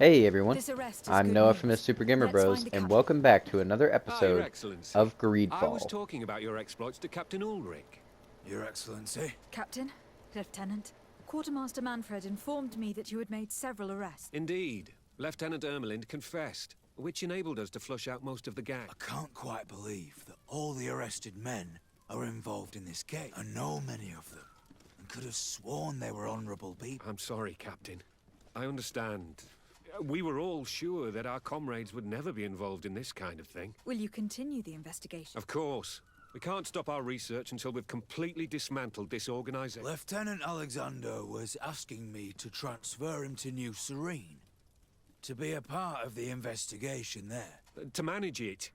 Hey everyone, This arrest is I'm good Noah news. from the Super Gamer Let's Bros, find the and captain. welcome back to another Your episode Excellency. of I was GreedFall. talking about your exploits to Captain Ulrich. Your Excellency? Captain, Lieutenant, Quartermaster Manfred informed me that you had made several arrests. Indeed, Lieutenant Ermelind confessed, which enabled us to flush out most of the gang. I can't quite believe that all the arrested men are involved in this case. I know many of them, and could have sworn they were honorable people. I'm sorry, Captain. I understand. We were all sure that our comrades would never be involved in this kind of thing. Will you continue the investigation? Of course. We can't stop our research until we've completely dismantled this organization. Lieutenant Alexander was asking me to transfer him to New Serene, to be a part of the investigation there. To manage it,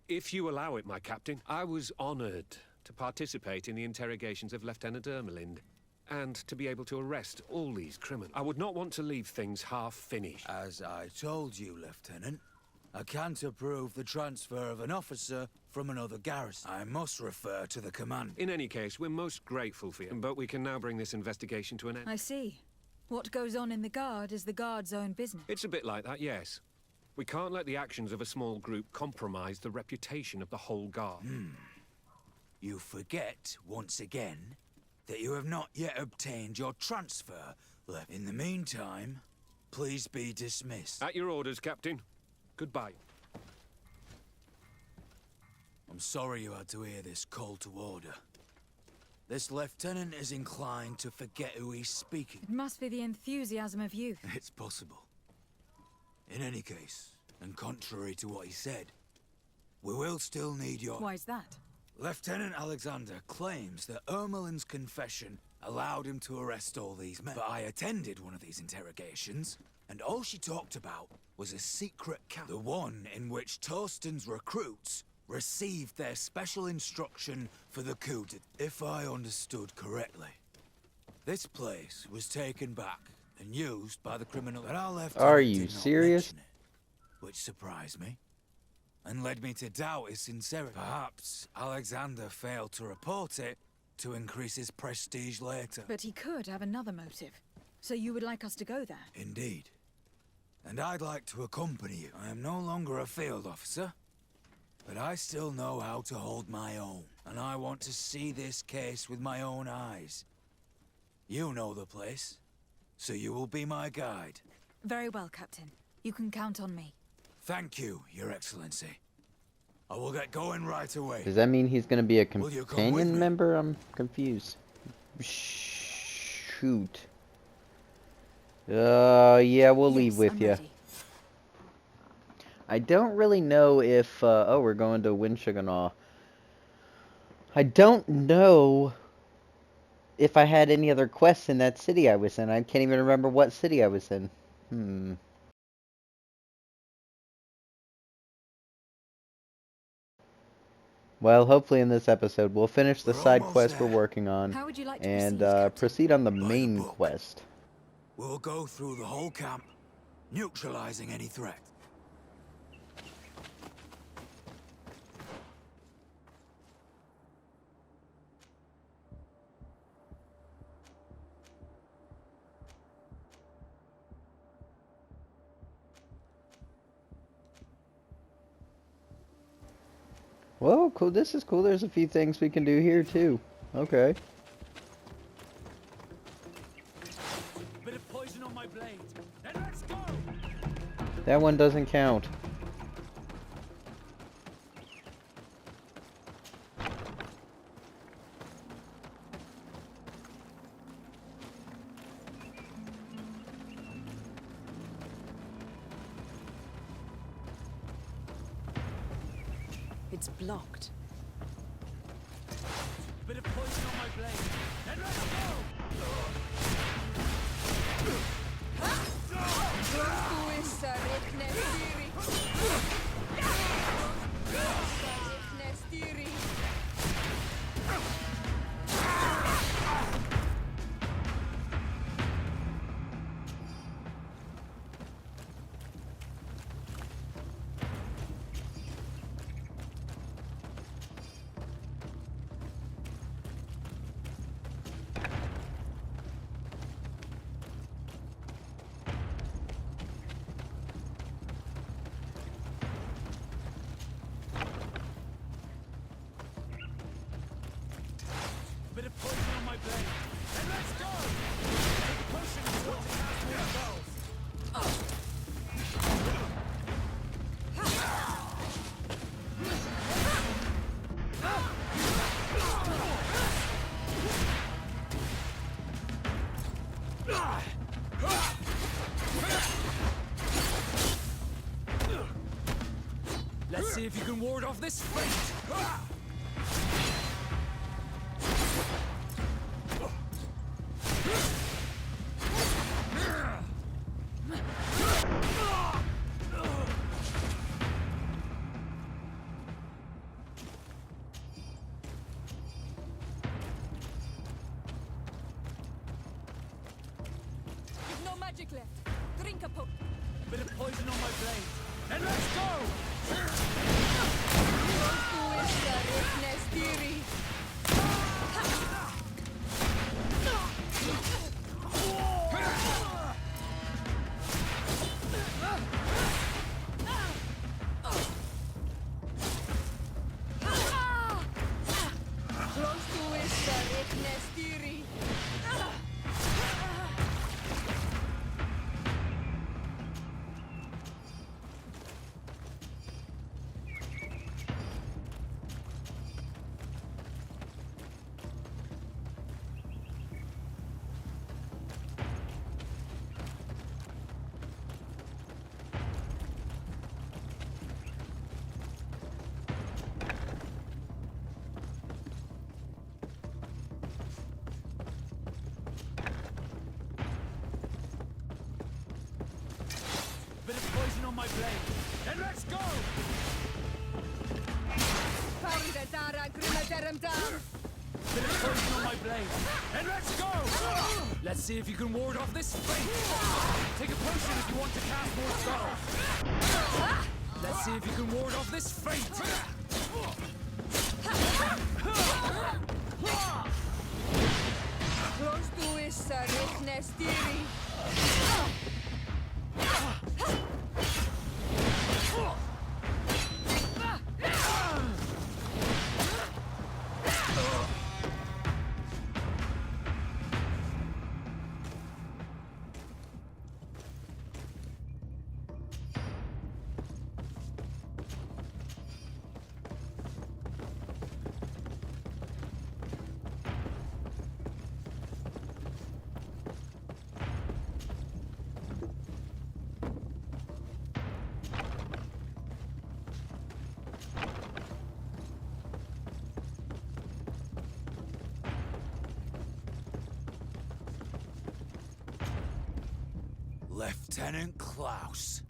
if you allow it, my captain, I was honored to participate in the interrogations of Lieutenant Ermelind, and to be able to arrest all these criminals. I would not want to leave things half-finished. As I told you, Lieutenant, I can't approve the transfer of an officer from another garrison. I must refer to the command. In any case, we're most grateful for you, but we can now bring this investigation to an end. I see. What goes on in the Guard is the Guard's own business. It's a bit like that, yes. We can't let the actions of a small group compromise the reputation of the whole Guard. You forget, once again, that you have not yet obtained your transfer. In the meantime, please be dismissed. At your orders, Captain. Goodbye. I'm sorry you had to hear this call to order. This lieutenant is inclined to forget who he's speaking. It must be the enthusiasm of youth. It's possible. In any case, and contrary to what he said, we will still need your... Why's that? Lieutenant Alexander claims that Ermelin's confession allowed him to arrest all these men. But I attended one of these interrogations, and all she talked about was a secret camp. The one in which Torsten's recruits received their special instruction for the coup d'etat. If I understood correctly, this place was taken back and used by the criminal. But our lieutenant Are you did not serious? mention it, which surprised me and led me to doubt his sincerity. Perhaps Alexander failed to report it to increase his prestige later. But he could have another motive. So you would like us to go there? Indeed. And I'd like to accompany you. I am no longer a field officer, but I still know how to hold my own. And I want to see this case with my own eyes. You know the place, so you will be my guide. Very well, Captain. You can count on me. Thank you, Your Excellency. I will get going right away. Does that mean he's going to be a Will you come with companion me? member? I'm confused. Shoot. Yeah, we'll leave Yes, with I'm you. ready. I don't really know if, oh, we're going to Winchuganaw. I don't know if I had any other quests in that city I was in. I can't even remember what city I was in. Well, hopefully in this episode we'll finish the We're side almost quest we're there. working on How would you like to and proceed, Captain? proceed on the By the main book. quest. We'll go through the whole camp, neutralizing any threat. Whoa, cool. This is cool. There's a few things we can do here too. Okay. Bit of poison on my blade. Then let's go! That one doesn't count. It's blocked. Bit of poison on my blade. Then let's go! Let's see if you can ward off this fate. You've no magic left. Drink a poke. Bit of poison on my blade. And let's go! Bit of poison on my blade. And let's go! Bit of poison on my blade. And let's go! Let's see if you can ward off this fate. Take a potion if you want to cast more spells. Let's see if you can ward off this fate. Lieutenant Klaus,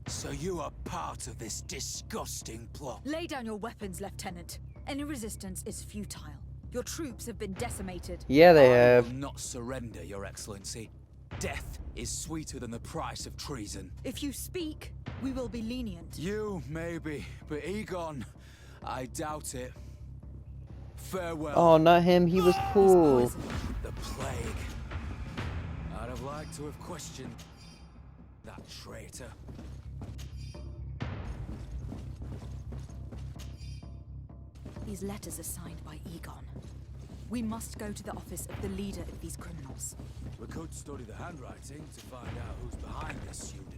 so you are part of this disgusting plot. Lay down your weapons, Lieutenant. Any resistance is futile. Your troops have been decimated. Yeah, they I have. will not surrender, Your Excellency. Death is sweeter than the price of treason. If you speak, we will be lenient. You, maybe, but Egon, I doubt it. Farewell. Oh, not him. He was cool. Poison. The plague. I'd have liked to have questioned that traitor. These letters are signed by Egon. We must go to the office of the leader of these criminals. We could study the handwriting to find out who's behind this pseudonym.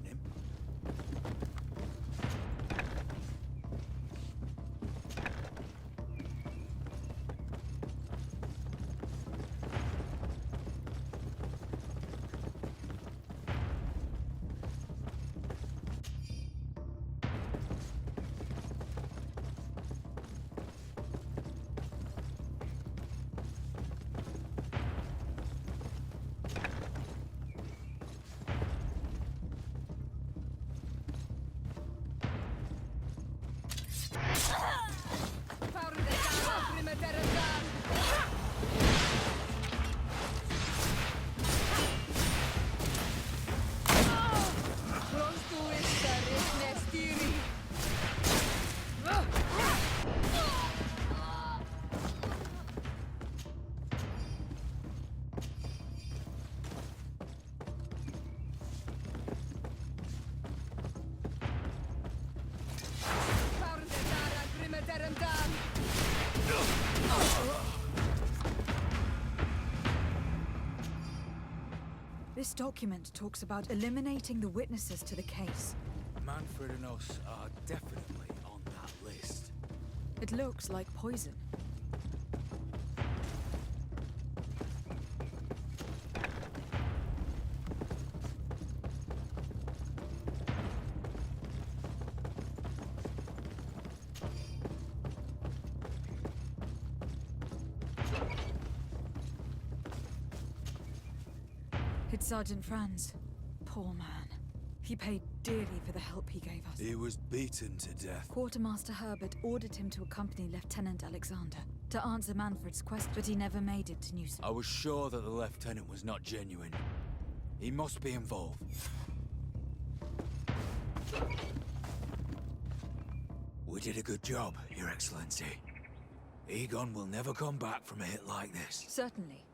This document talks about eliminating the witnesses to the case. Manfred and us are definitely on that list. It looks like poison. Sergeant Franz. Poor man. He paid dearly for the help he gave us. He was beaten to death. Quartermaster Herbert ordered him to accompany Lieutenant Alexander to answer Manfred's quest, but he never made it to New Zealand. I was sure that the lieutenant was not genuine. He must be involved. We did a good job, Your Excellency. Egon will never come back from a hit like this. Certainly.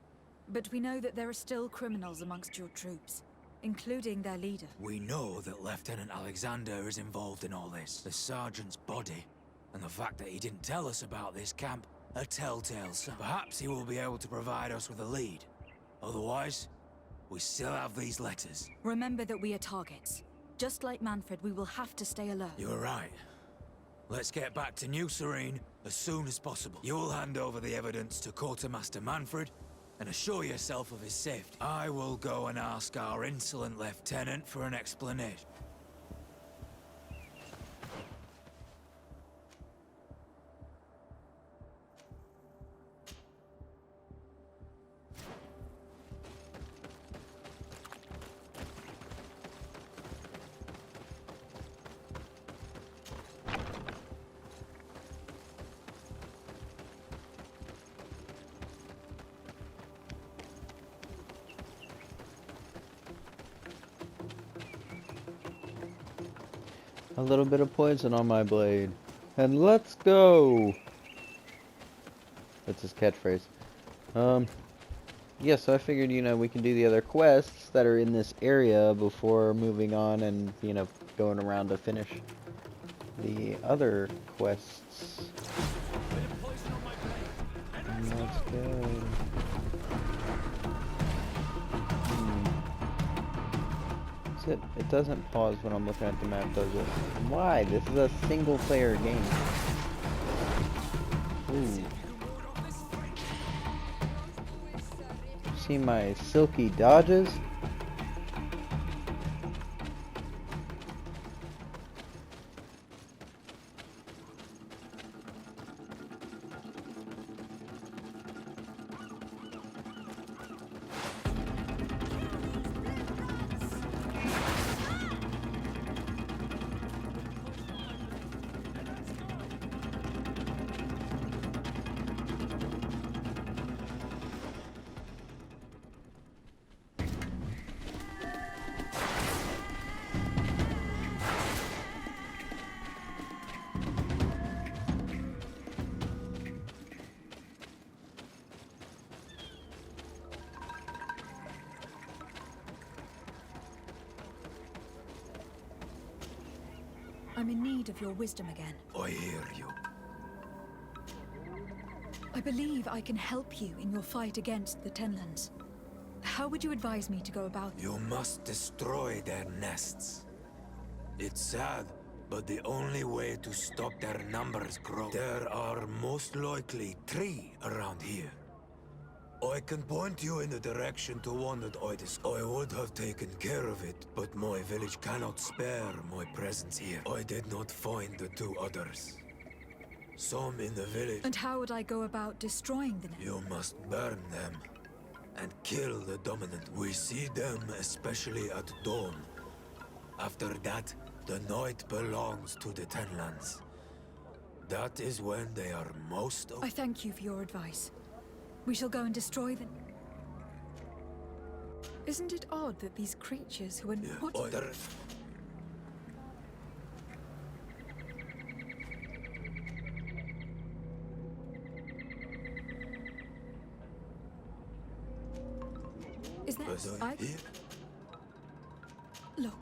But we know that there are still criminals amongst your troops, including their leader. We know that Lieutenant Alexander is involved in all this. The sergeant's body, and the fact that he didn't tell us about this camp, a telltale sign. Perhaps he will be able to provide us with a lead. Otherwise, we still have these letters. Remember that we are targets. Just like Manfred, we will have to stay alert. You're right. Let's get back to New Serene as soon as possible. You'll hand over the evidence to Quartermaster Manfred and assure yourself of his safety. I will go and ask our insolent lieutenant for an explanation. A little bit of poison on my blade. And let's go! That's his catchphrase. Yeah, so I figured, you know, we can do the other quests that are in this area before moving on and, you know, going around to finish the other quests. Let's go. It doesn't pause when I'm looking at the map, does it? Why? This is a single player game. Ooh. See my silky dodges? I'm in need of your wisdom again. I hear you. I believe I can help you in your fight against the Tenlands. How would you advise me to go about it? You must destroy their nests. It's sad, but the only way to stop their numbers grow. There are most likely 3 around here. I can point you in the direction to one that I discovered. I would have taken care of it, but my village cannot spare my presence here. I did not find the 2 others. Some in the village. And how would I go about destroying the You must burn them and kill the dominant. We see them especially at dawn. After that, the night belongs to the Tenlands. That is when they are most... I thank you for your advice. We shall go and destroy them. Isn't it odd that these creatures who are... What? Is that... Here? Look.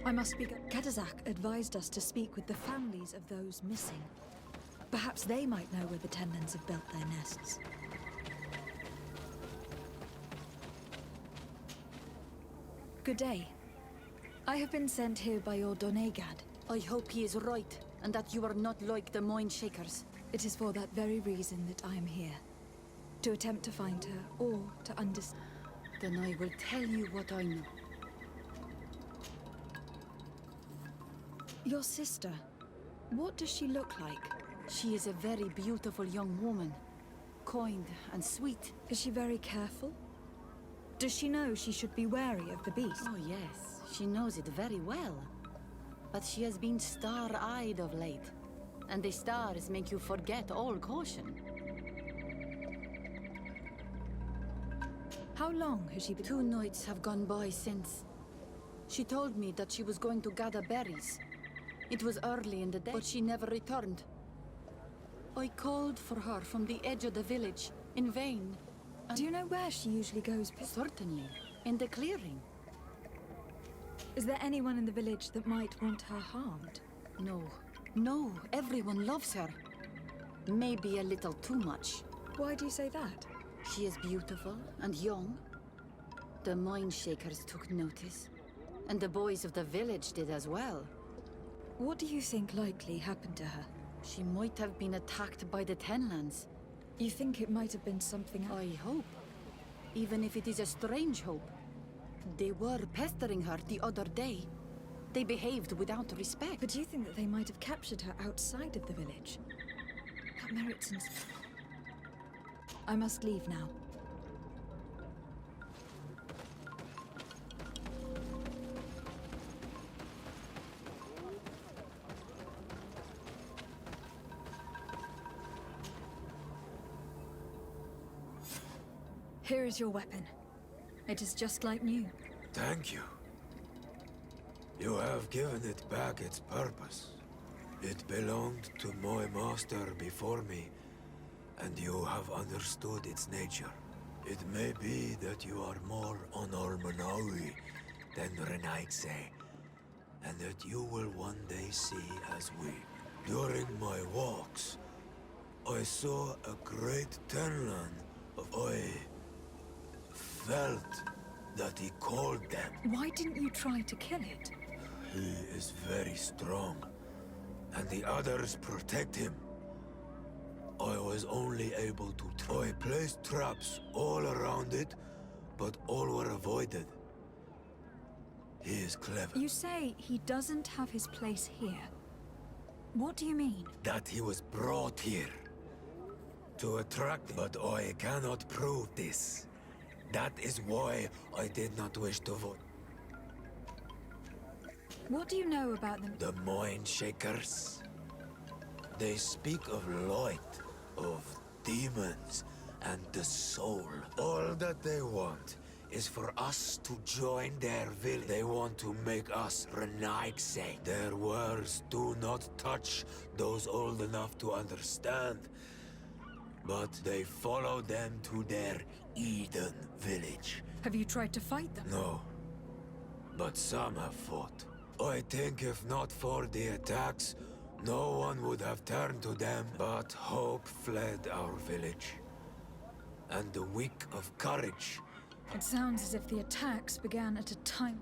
I must be... Katazak advised us to speak with the families of those missing. Perhaps they might know where the Tenlands have built their nests. Good day. I have been sent here by your Donegad. I hope he is right, and that you are not like the Moin Shakers. It is for that very reason that I am here. To attempt to find her, or to understand. Then I will tell you what I know. Your sister, what does she look like? She is a very beautiful young woman. kind and sweet. Is she very careful? Does she know she should be wary of the beast? Oh yes, she knows it very well. But she has been star-eyed of late. And the stars make you forget all caution. How long has she been? 2 nights have gone by since. She told me that she was going to gather berries. It was early in the day, but she never returned. I called for her from the edge of the village, in vain. Do you know where she usually goes? Certainly, in the clearing. Is there anyone in the village that might want her harmed? No, no, everyone loves her. Maybe a little too much. Why do you say that? She is beautiful and young. The mine shakers took notice, and the boys of the village did as well. What do you think likely happened to her? She might have been attacked by the Tenlands. You think it might have been something else? I hope. Even if it is a strange hope. They were pestering her the other day. They behaved without respect. But do you think that they might have captured her outside of the village? That merits an... I must leave now. Here is your weapon. It is just like new. Thank you. You have given it back its purpose. It belonged to my master before me, and you have understood its nature. It may be that you are more on Almanawi than Renaigse, and that you will one day see as we. During my walks, I saw a great Tenlan. I felt that he called them. Why didn't you try to kill it? He is very strong, and the others protect him. I was only able to I placed traps all around it, but all were avoided. He is clever. You say he doesn't have his place here. What do you mean? That he was brought here to attract, but I cannot prove this. That is why I did not wish to vote. What do you know about them? The Mine Shakers. They speak of light, of demons, and the soul. All that they want is for us to join their village. They want to make us Renaigse. Their words do not touch those old enough to understand. But they follow them to their Eden village. Have you tried to fight them? No. But some have fought. I think if not for the attacks, no one would have turned to them, but hope fled our village. And the weak of courage. It sounds as if the attacks began at a time...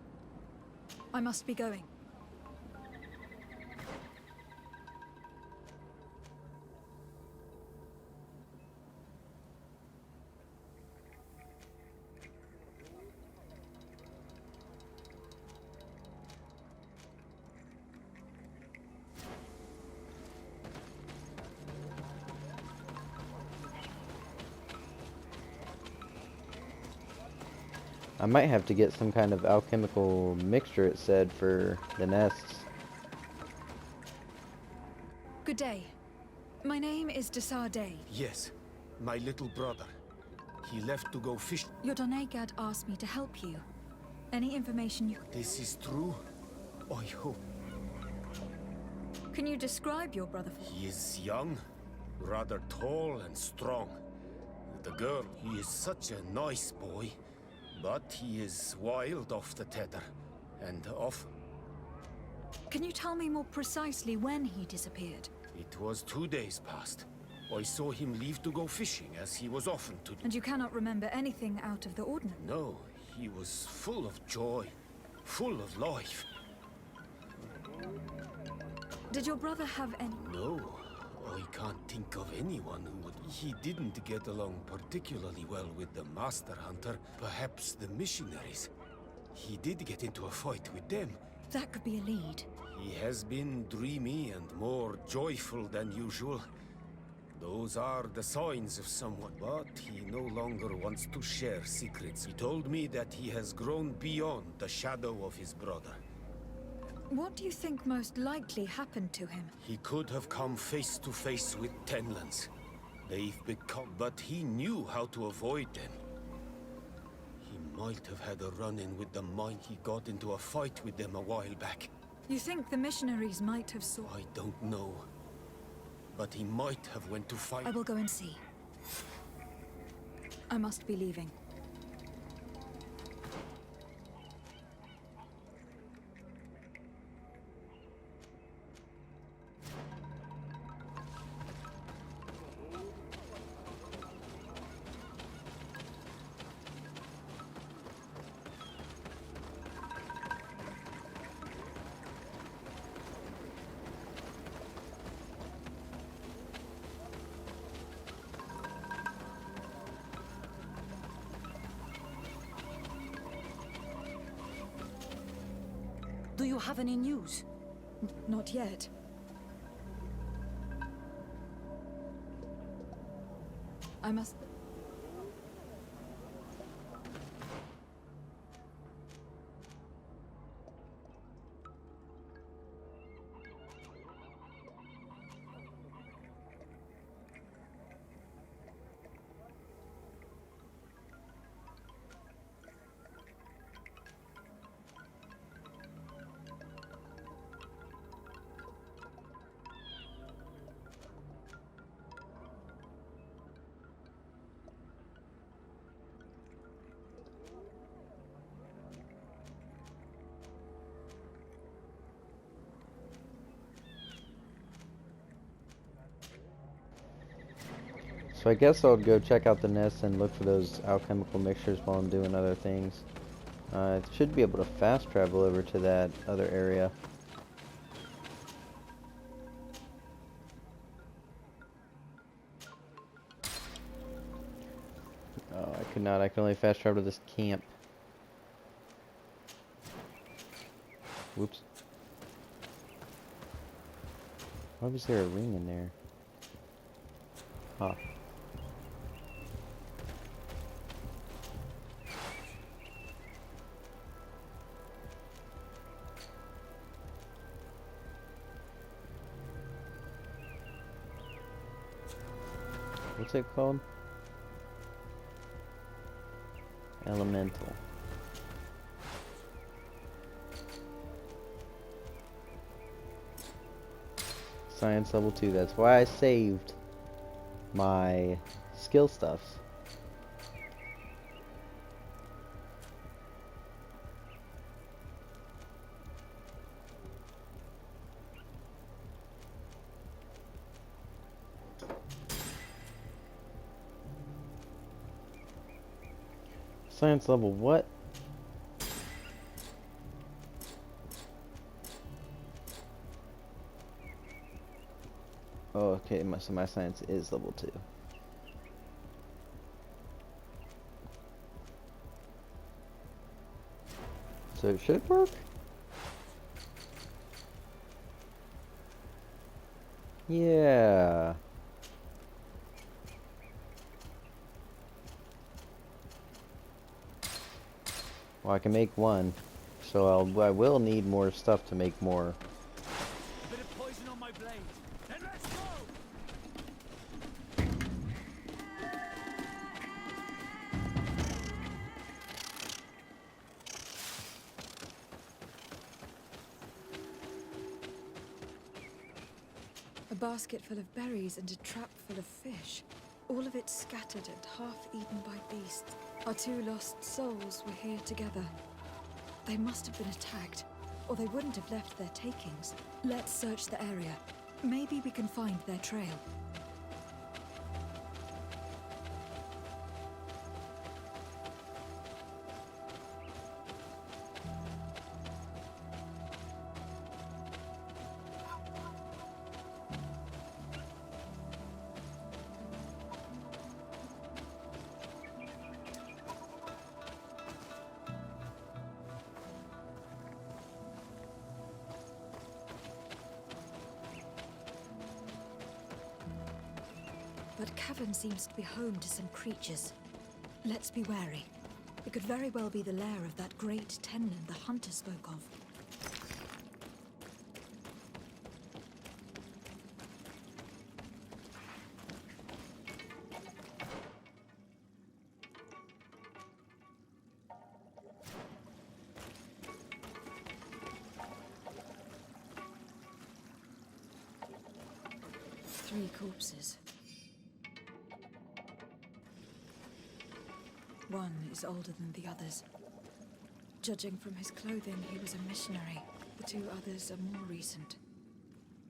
I must be going. I might have to get some kind of alchemical mixture, it said, for the nests. Good day. My name is Desar Day. Yes, my little brother. He left to go fish. Your Donegad asked me to help you. Any information you... This is true? I hope. Can you describe your brother for... He is young, rather tall and strong. The girl, he is such a nice boy. But he is wild off the tether, and off... Can you tell me more precisely when he disappeared? It was 2 days past. I saw him leave to go fishing, as he was often to do. And you cannot remember anything out of the ordinary? No, he was full of joy, full of life. Did your brother have any... No, I can't think of anyone who would... He didn't get along particularly well with the Master Hunter, perhaps the missionaries. He did get into a fight with them. That could be a lead. He has been dreamy and more joyful than usual. Those are the signs of someone, but he no longer wants to share secrets. He told me that he has grown beyond the shadow of his brother. What do you think most likely happened to him? He could have come face to face with Tenlands. They've become, but he knew how to avoid them. He might have had a run-in with the mine. He got into a fight with them a while back. You think the missionaries might have saw... I don't know. But he might have went to fight. I will go and see. I must be leaving. Do you have any news? Not yet. I must... So I guess I'll go check out the nest and look for those alchemical mixtures while I'm doing other things. I should be able to fast travel over to that other area. Oh, I could not. I can only fast travel to this camp. Whoops. Why was there a ring in there? Huh. What's it called? Elemental. Science level 2. That's why I saved my skill stuffs. Science level what? Oh, okay, so my science is level 2. So it should work? Yeah. Well, I can make one, so I will need more stuff to make more. A bit of poison on my blade. And let's go! A basket full of berries and a trap full of fish. All of it scattered and half eaten by beasts. Our 2 lost souls were here together. They must have been attacked, or they wouldn't have left their takings. Let's search the area. Maybe we can find their trail. That cavern seems to be home to some creatures. Let's be wary. It could very well be the lair of that great Tenland the hunter spoke of. Three corpses. One is older than the others. Judging from his clothing, he was a missionary. The two others are more recent.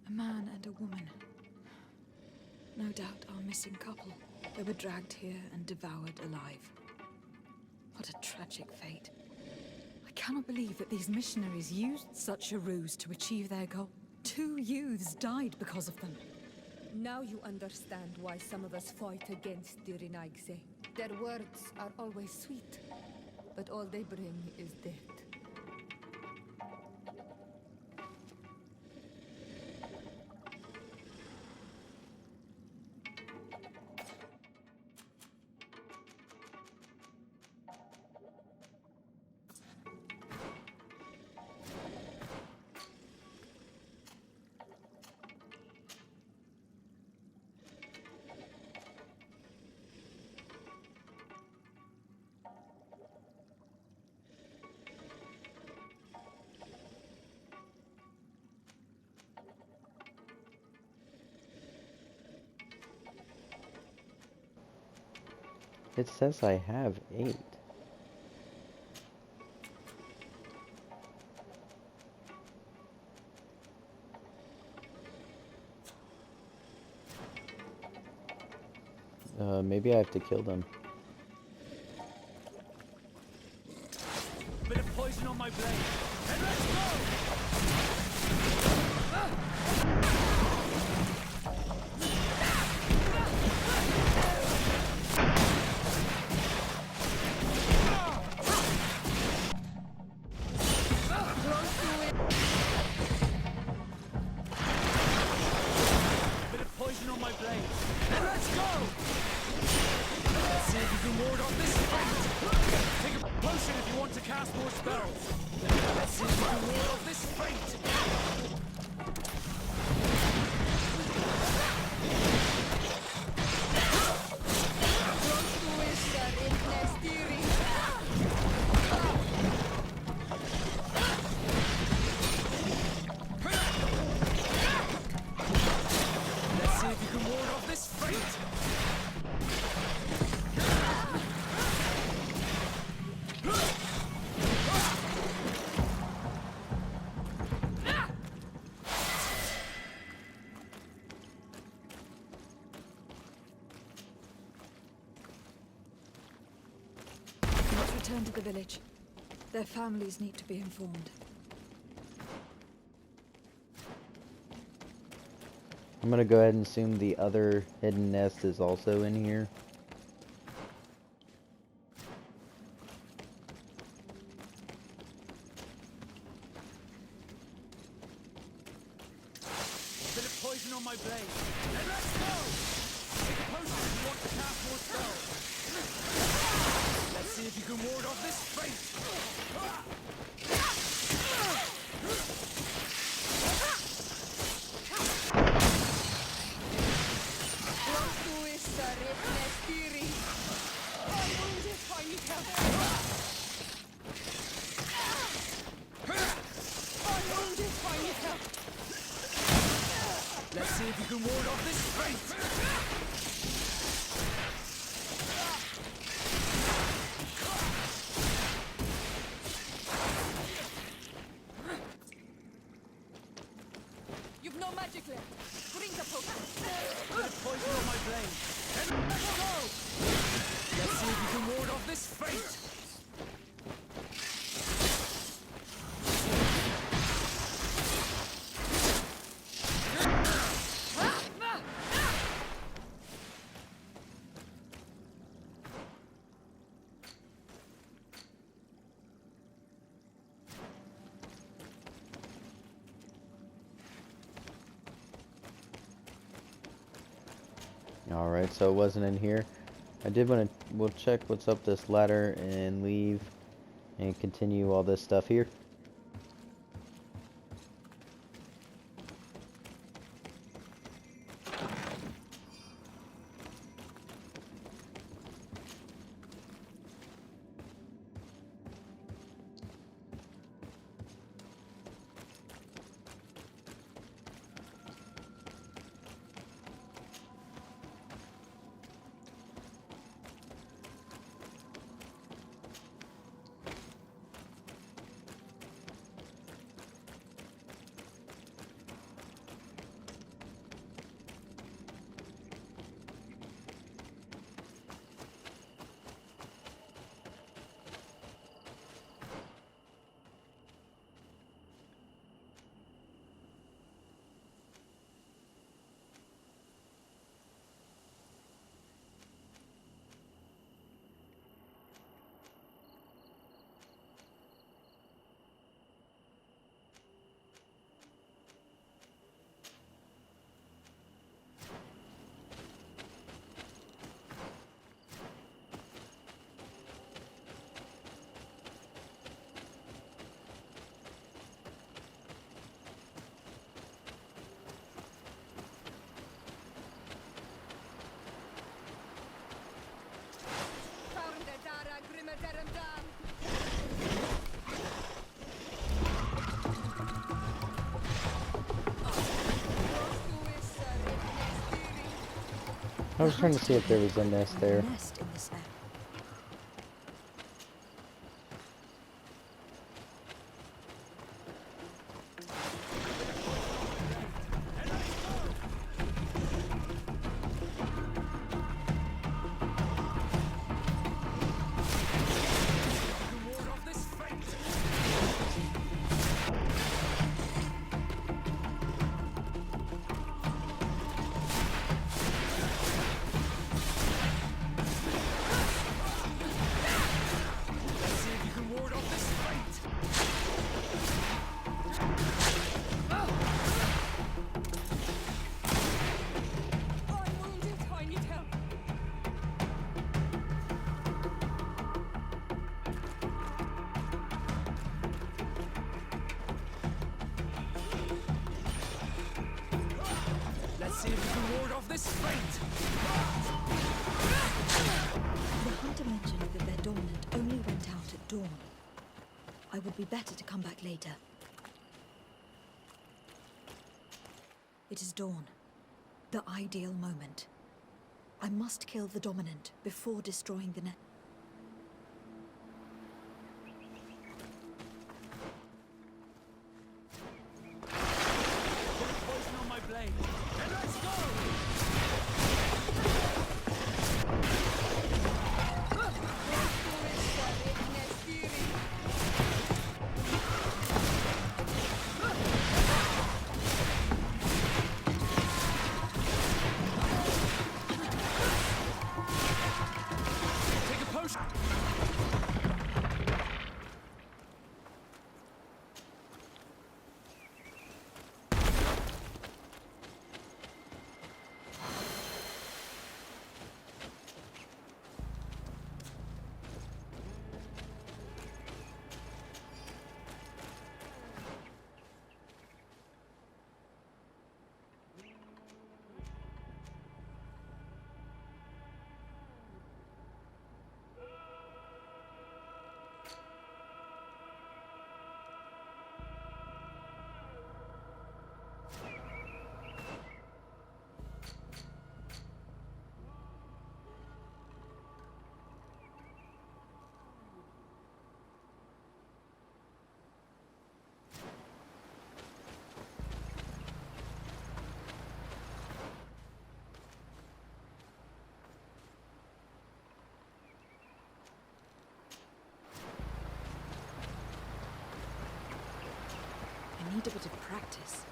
A man and a woman. No doubt our missing couple. They were dragged here and devoured alive. What a tragic fate. I cannot believe that these missionaries used such a ruse to achieve their goal. 2 youths died because of them. Now you understand why some of us fight against the Renaigse. Their words are always sweet, but all they bring is death. It says I have 8. Maybe I have to kill them. Bit of poison on my blade. And let's go! Bit of poison on my blade. And let's go! Let's see if you can ward off this fate. Take a potion if you want to cast more spells. Let's see if you can ward off this fate. Let's see if you can ward off this fate. Let's return to the village. Their families need to be informed. I'm gonna go ahead and assume the other hidden nest is also in here. Bit of poison on my blade. And let's go! Take a potion if you want to cast more spells. Let's see if you can ward off this fate. Let's see if you can ward off this fate. You've no magic left. Bring the potion. Bit of poison on my blade. And let's go! Let's see if you can ward off this fate. Alright, so it wasn't in here. I did want to, we'll check what's up this ladder and leave and continue all this stuff here. I was trying to see if there was a nest there. Nest in this air. Let's see if we can ward off this fate! The hunter mentioned that their dominant only went out at dawn. I would be better to come back later. It is dawn. The ideal moment. I must kill the dominant before destroying the net. Poison on my blade. And let's go! Take a potion. I need a bit of practice.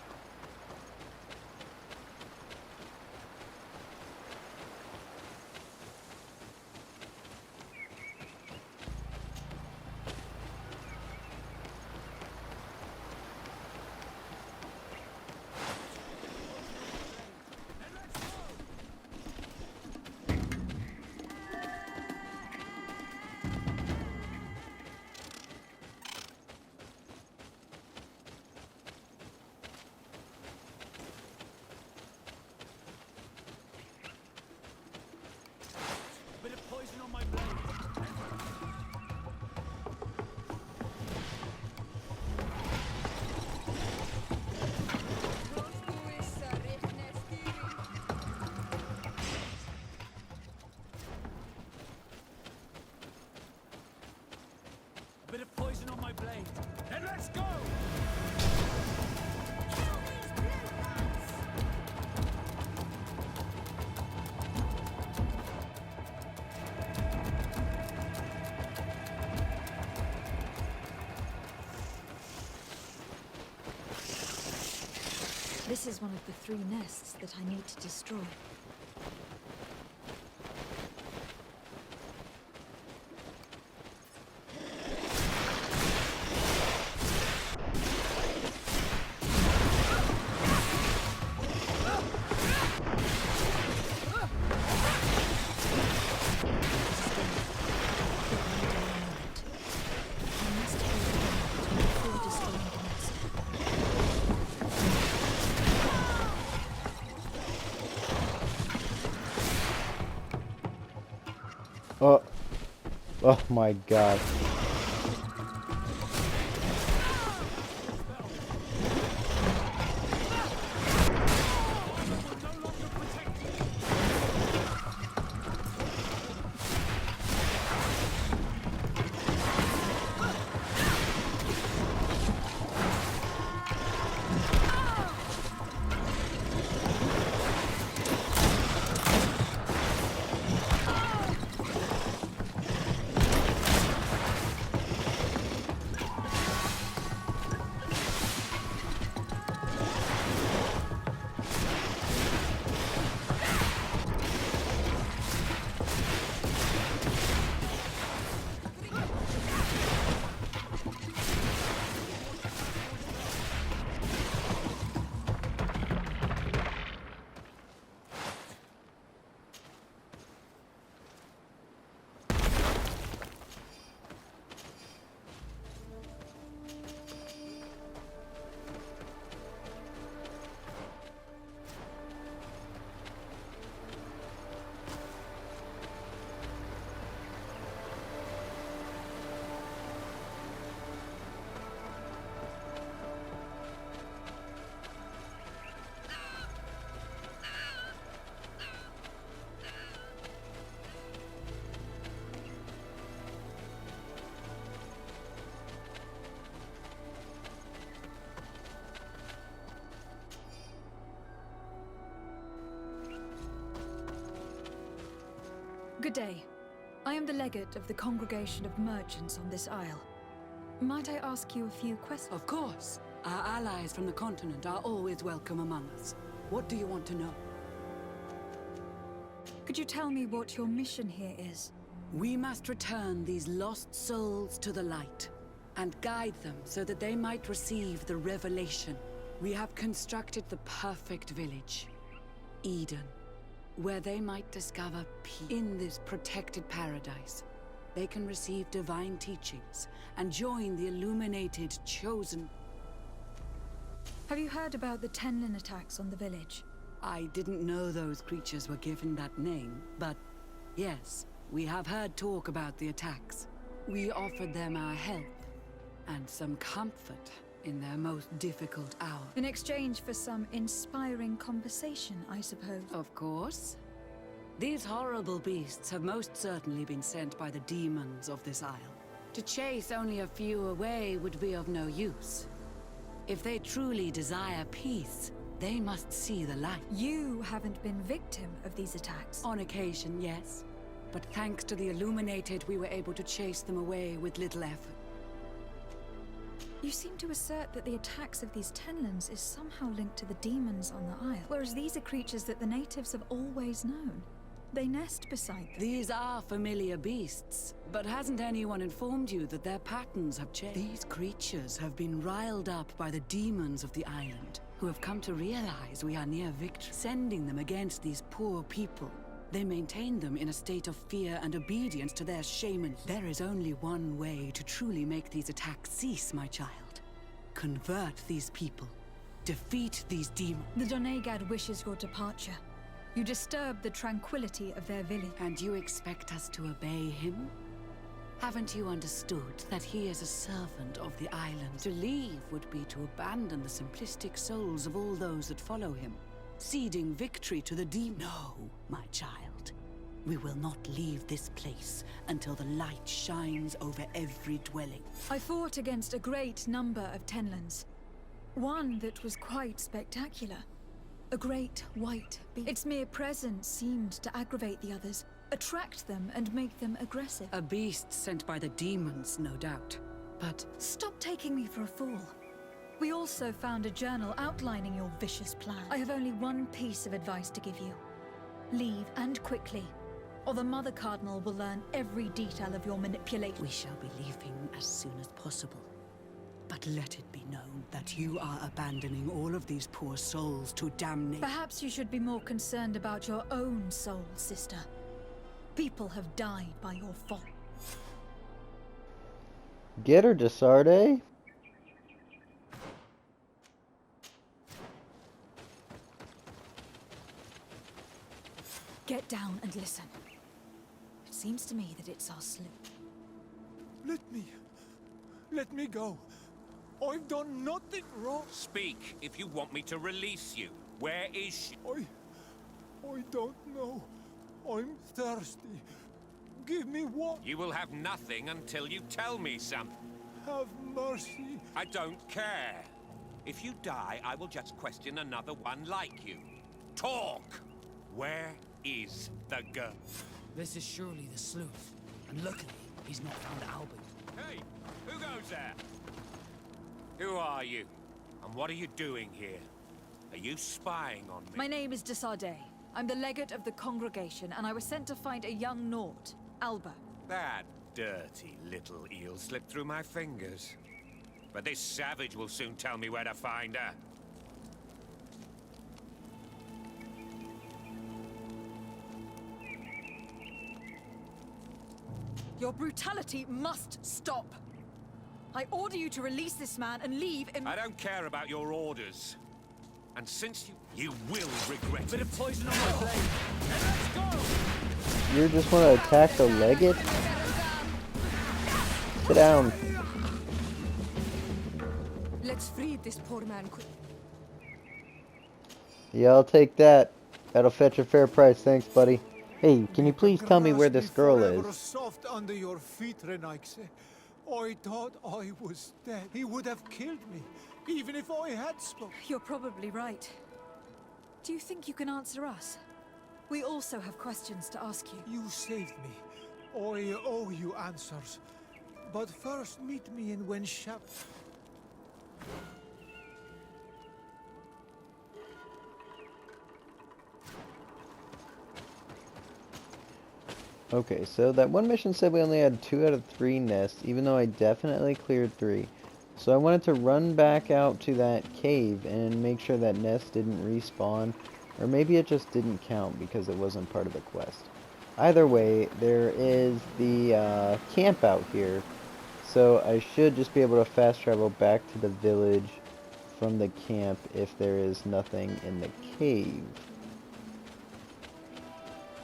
bit of poison on my blade. And let's go! This is one of the 3 nests that I need to destroy. Oh. Oh my god. Good day. I am the legate of the Congregation of Merchants on this isle. Might I ask you a few questions? Of course. Our allies from the continent are always welcome among us. What do you want to know? Could you tell me what your mission here is? We must return these lost souls to the light, and guide them so that they might receive the revelation. We have constructed the perfect village, Eden, where they might discover peace. In this protected paradise, they can receive divine teachings and join the illuminated chosen. Have you heard about the Tenlin attacks on the village? I didn't know those creatures were given that name, but yes, we have heard talk about the attacks. We offered them our help and some comfort in their most difficult hour. In exchange for some inspiring conversation, I suppose. Of course. These horrible beasts have most certainly been sent by the demons of this isle. To chase only a few away would be of no use. If they truly desire peace, they must see the light. You haven't been victim of these attacks. On occasion, yes. But thanks to the Illuminated, we were able to chase them away with little effort. You seem to assert that the attacks of these Tenlins is somehow linked to the demons on the isle, whereas these are creatures that the natives have always known. They nest beside them. These are familiar beasts, but hasn't anyone informed you that their patterns have changed? These creatures have been riled up by the demons of the island, who have come to realize we are near victory, sending them against these poor people. They maintain them in a state of fear and obedience to their shaman. There is only one way to truly make these attacks cease, my child. Convert these people. Defeat these demons. The Donegad wishes your departure. You disturb the tranquility of their village. And you expect us to obey him? Haven't you understood that he is a servant of the island? To leave would be to abandon the simplistic souls of all those that follow him, ceding victory to the demon. No, my child. We will not leave this place until the light shines over every dwelling. I fought against a great number of Tenlands. One that was quite spectacular. A great white beast. Its mere presence seemed to aggravate the others, attract them and make them aggressive. A beast sent by the demons, no doubt. But Stop taking me for a fool. We also found a journal outlining your vicious plan. I have only one piece of advice to give you. Leave, and quickly, or the Mother Cardinal will learn every detail of your manipulation. we shall be leaving as soon as possible. But let it be known that you are abandoning all of these poor souls to damnation. Perhaps you should be more concerned about your own soul, sister. People have died by your fault. Get her, Desarde. Get down and listen. It seems to me that it's our sloop. Let me go. I've done nothing wrong. Speak if you want me to release you. Where is she? I don't know. I'm thirsty. Give me water. You will have nothing until you tell me something. Have mercy. I don't care. If you die, I will just question another one like you. Talk! Where is the girl? This is surely the sleuth. And luckily, he's not found Albert. Hey, who goes there? Who are you? And what are you doing here? Are you spying on me? My name is Desarde. I'm the legate of the congregation, and I was sent to find a young Naut, Alba. That dirty little eel slipped through my fingers. But this savage will soon tell me where to find her. Your brutality must stop. I order you to release this man and leave in— I don't care about your orders. And since you will regret Bit it. of poison on my blade. And let's go! You just want to attack the legate? Sit down. Let's free this poor man quick. Yeah, I'll take that. That'll fetch a fair price. Thanks, buddy. Hey, can you please tell me where this girl is? Soft under your feet, Renaigse. I thought I was dead. He would have killed me, even if I had spoken. You're probably right. Do you think you can answer us? We also have questions to ask you. You saved me. I owe you answers. But first, meet me in Wenshap. Okay, so that one mission said we only had 2 out of 3 nests, even though I definitely cleared 3. So I wanted to run back out to that cave and make sure that nest didn't respawn, or maybe it just didn't count because it wasn't part of the quest. Either way, there is the camp out here, so I should just be able to fast travel back to the village from the camp if there is nothing in the cave.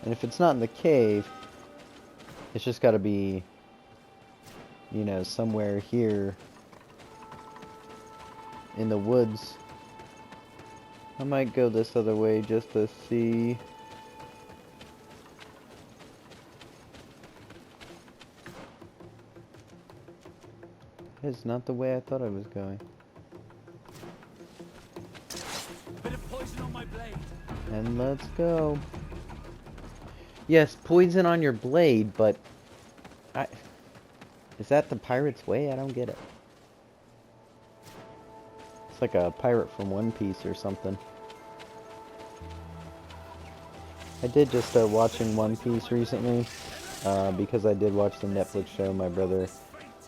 And if it's not in the cave, it's just got to be, you know, somewhere here in the woods. I might go this other way just to see. It's not the way I thought I was going. Bit of poison on my blade. And let's go. Yes, poison on your blade, but is that the pirate's way? I don't get it. It's like a pirate from One Piece or something. I did just start watching One Piece recently, because I did watch the Netflix show. My brother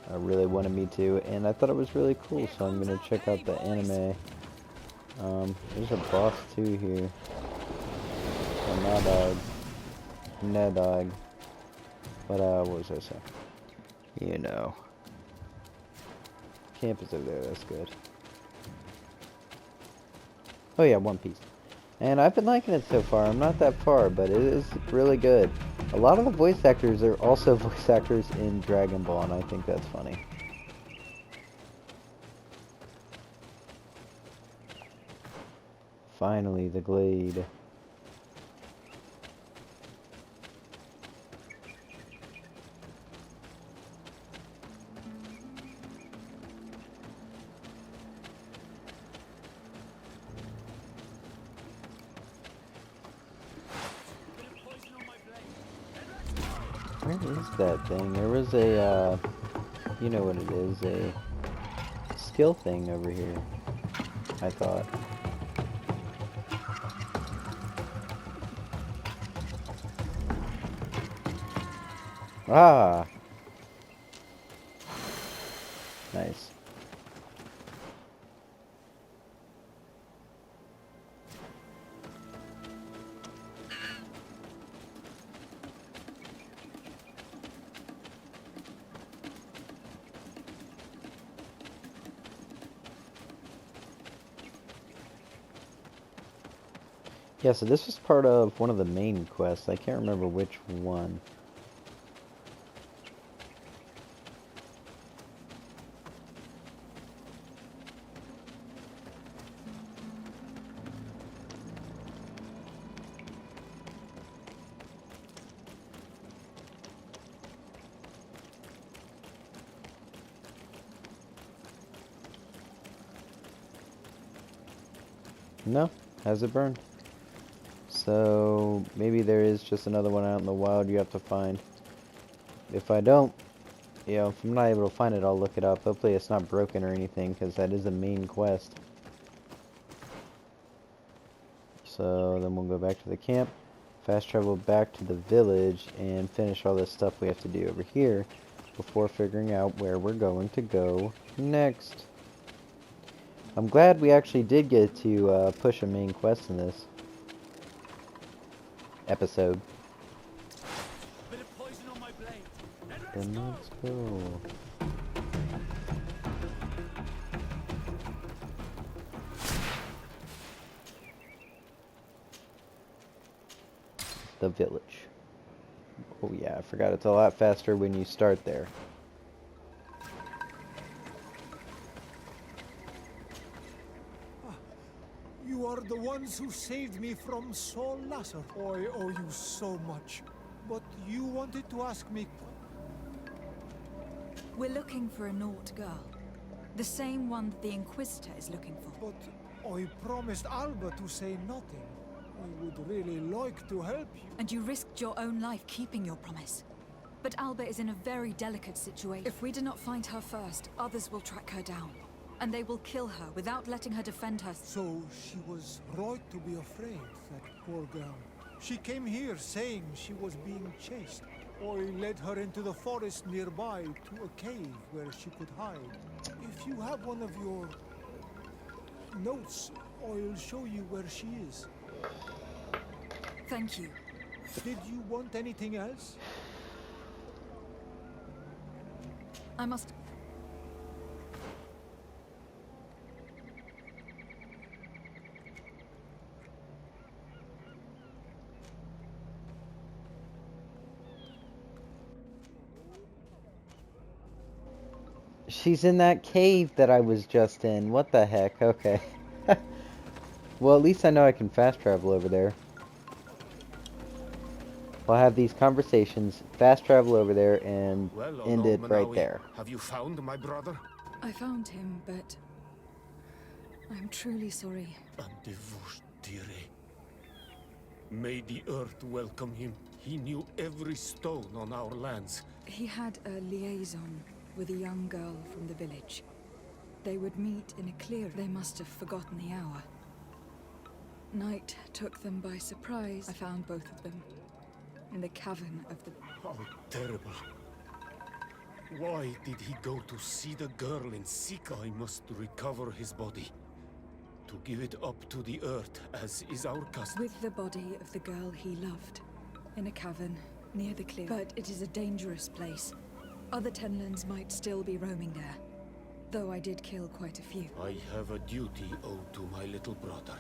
really wanted me to, and I thought it was really cool, so I'm going to check out the anime. There's a boss too here. No dog. But what was I saying? You know. Camp is over there, that's good. Oh yeah, One Piece. And I've been liking it so far. I'm not that far, but it is really good. A lot of the voice actors are also voice actors in Dragon Ball, and I think that's funny. Finally, the glade. What is that thing? There was a, you know what it is, a skill thing over here, I thought. Ah! Nice. Yeah, so this was part of one of the main quests. I can't remember which one. No, hasn't burned. So maybe there is just another one out in the wild you have to find. If I don't, you know, if I'm not able to find it, I'll look it up. Hopefully it's not broken or anything, because that is the main quest. So then we'll go back to the camp, fast travel back to the village, and finish all this stuff we have to do over here before figuring out where we're going to go next. I'm glad we actually did get to push a main quest in this episode. Bit of poison on my blade. And Then let's go. The village. Oh yeah, I forgot it's a lot faster when you start there. You are the ones who saved me from Saul Lasser. I owe you so much. But you wanted to ask me... We're looking for a Naut girl. The same one that the Inquisitor is looking for. But I promised Alba to say nothing. I would really like to help you. And you risked your own life keeping your promise. But Alba is in a very delicate situation. If we do not find her first, others will track her down. And they will kill her without letting her defend herself. So she was right to be afraid, that poor girl. She came here saying she was being chased. I led her into the forest nearby to a cave where she could hide. If you have one of your notes, I'll show you where she is. Thank you. Did you want anything else? I must... She's in that cave that I was just in. What the heck? Okay. Well, at least I know I can fast travel over there. I'll have these conversations, fast travel over there, and end it right there. Have you found my brother? I found him, but... I'm truly sorry. May the earth welcome him. He knew every stone on our lands. He had a liaison with a young girl from the village. They would meet in a clearing. They must have forgotten the hour. Night took them by surprise. I found both of them in the cavern of the... How terrible. Why did he go to see the girl in secret? I must recover his body. To give it up to the earth, as is our custom. With the body of the girl he loved. In a cavern near the clearing. But it is a dangerous place. Other Tenlands might still be roaming there. Though I did kill quite a few. I have a duty owed to my little brother.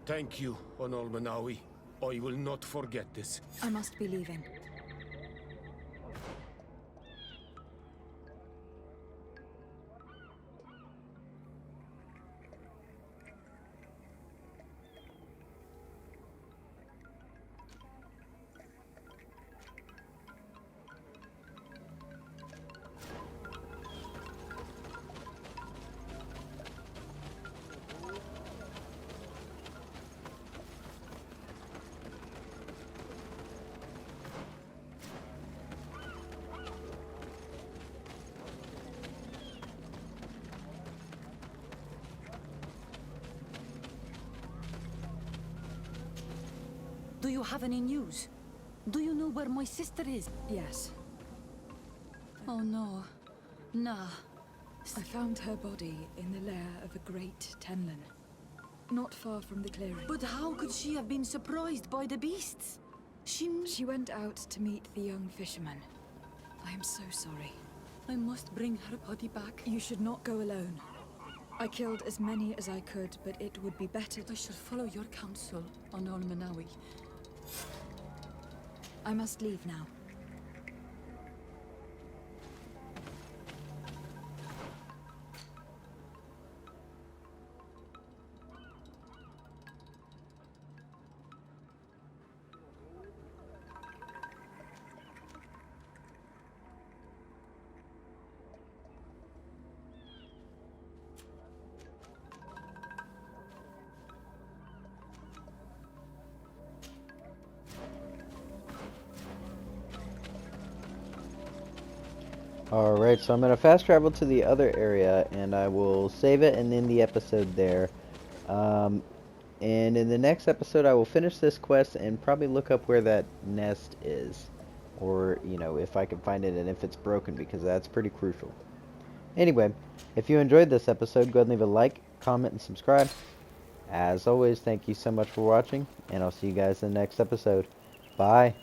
Thank you, Onol Manawi. I will not forget this. I must be leaving. you have any news? Do you know where my sister is? Yes. Oh no. Nah. I found her body in the lair of a great Tenlin. Not far from the clearing. But how could she have been surprised by the beasts? She went out to meet the young fisherman. I am so sorry. I must bring her body back. You should not go alone. I killed as many as I could, but it would be better I shall follow your counsel on Olmenawi. I must leave now. Alright, so I'm going to fast travel to the other area, and I will save it and end the episode there. And in the next episode, I will finish this quest and probably look up where that nest is. Or, you know, if I can find it and if it's broken, because that's pretty crucial. Anyway, if you enjoyed this episode, go ahead and leave a like, comment, and subscribe. As always, thank you so much for watching, and I'll see you guys in the next episode. Bye.